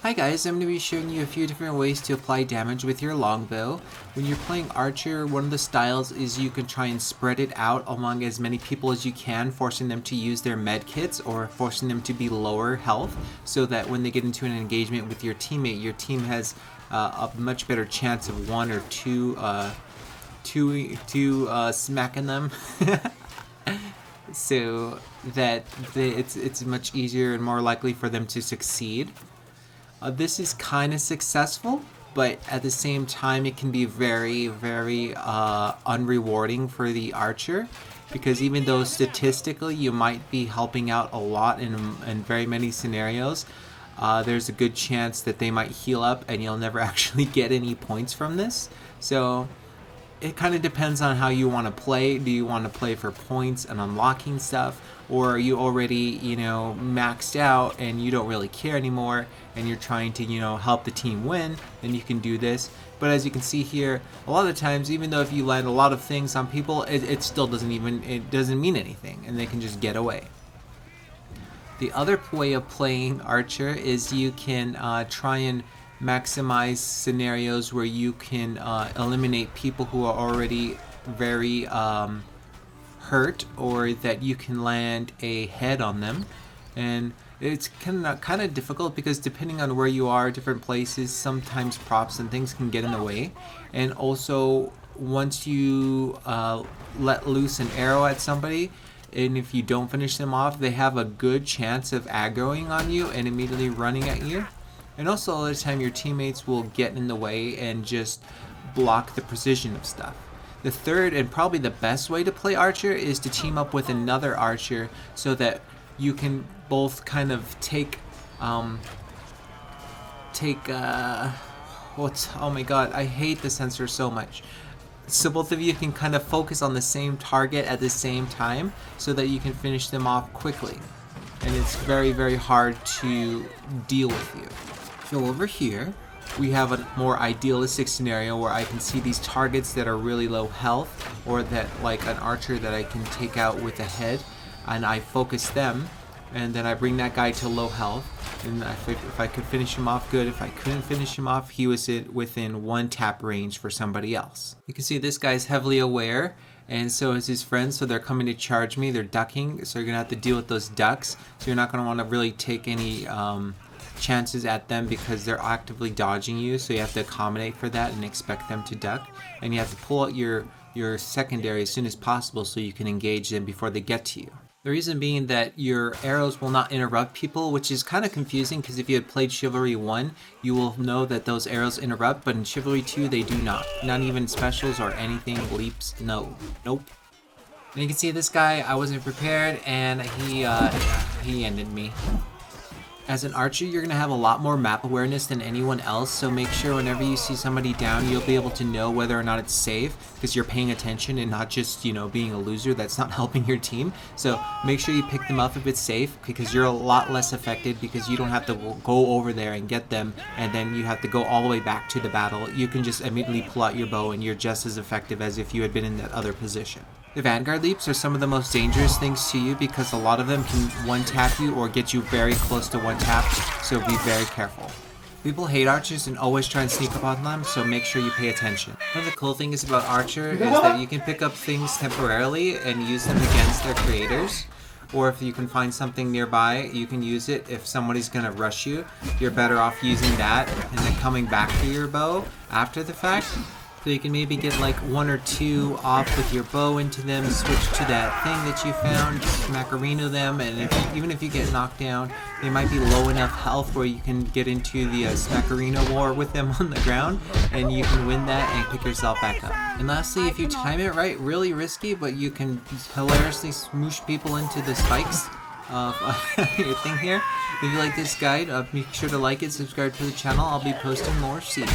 Hi guys, I'm going to be showing you a few different ways to apply damage with your longbow. When you're playing archer, one of the styles is you can try and spread it out among as many people as you can, forcing them to use their med kits or forcing them to be lower health, so that when they get into an engagement with your teammate, your team has a much better chance of one or two smacking them. So that it's much easier and more likely for them to succeed. This is kind of successful, but at the same time it can be very, very unrewarding for the archer, because even though statistically you might be helping out a lot in very many scenarios, there's a good chance that they might heal up and you'll never actually get any points from this. So it kind of depends on how you want to play. Do you want to play for points and unlocking stuff, or are you already, maxed out and you don't really care anymore and you're trying to, help the team win? Then you can do this. But as you can see here, a lot of times, even though if you land a lot of things on people, it still doesn't mean anything, and they can just get away. The other way of playing archer is you can try and maximize scenarios where you can eliminate people who are already very hurt, or that you can land a head on them. And it's kind of difficult because depending on where you are, different places, sometimes props and things can get in the way. And also, once you let loose an arrow at somebody, and if you don't finish them off, they have a good chance of aggroing on you and immediately running at you. And also, a lot of the time your teammates will get in the way and just block the precision of stuff. The third and probably the best way to play archer is to team up with another archer, so that you can both kind of oh my god, I hate the sensor so much. So both of you can kind of focus on the same target at the same time, so that you can finish them off quickly. And it's very, very hard to deal with you. So over here, we have a more idealistic scenario where I can see these targets that are really low health, or that like an archer that I can take out with a head, and I focus them, and then I bring that guy to low health, and if I could finish him off, good. If I couldn't finish him off, he was within one tap range for somebody else. You can see this guy's heavily aware, and so is his friends, so they're coming to charge me. They're ducking, so you're gonna have to deal with those ducks. So you're not gonna want to really take any chances at them because they're actively dodging you, so you have to accommodate for that and expect them to duck. And you have to pull out your secondary as soon as possible so you can engage them before they get to you. The reason being that your arrows will not interrupt people, which is kind of confusing, because if you had played Chivalry 1, you will know that those arrows interrupt, but in Chivalry 2 they do not. Not even specials or anything, leaps, nope. And you can see this guy, I wasn't prepared, and he ended me. As an archer, you're going to have a lot more map awareness than anyone else, so make sure whenever you see somebody down, you'll be able to know whether or not it's safe, because you're paying attention and not just, being a loser that's not helping your team. So make sure you pick them up if it's safe, because you're a lot less affected, because you don't have to go over there and get them, and then you have to go all the way back to the battle. You can just immediately pull out your bow, and you're just as effective as if you had been in that other position. The Vanguard leaps are some of the most dangerous things to you, because a lot of them can one-tap you or get you very close to one-tap, so be very careful. People hate archers and always try and sneak up on them, so make sure you pay attention. One of the cool things about archer is that you can pick up things temporarily and use them against their creators. Or if you can find something nearby, you can use it. If somebody's going to rush you, you're better off using that and then coming back to your bow after the fact. So you can maybe get like one or two off with your bow into them, switch to that thing that you found, Macarena them, and even if you get knocked down, they might be low enough health where you can get into the Macarena war with them on the ground, and you can win that and pick yourself back up. And lastly, if you time it right, really risky, but you can hilariously smoosh people into the spikes of your thing here. If you like this guide, make sure to like it, subscribe to the channel. I'll be posting more. See you.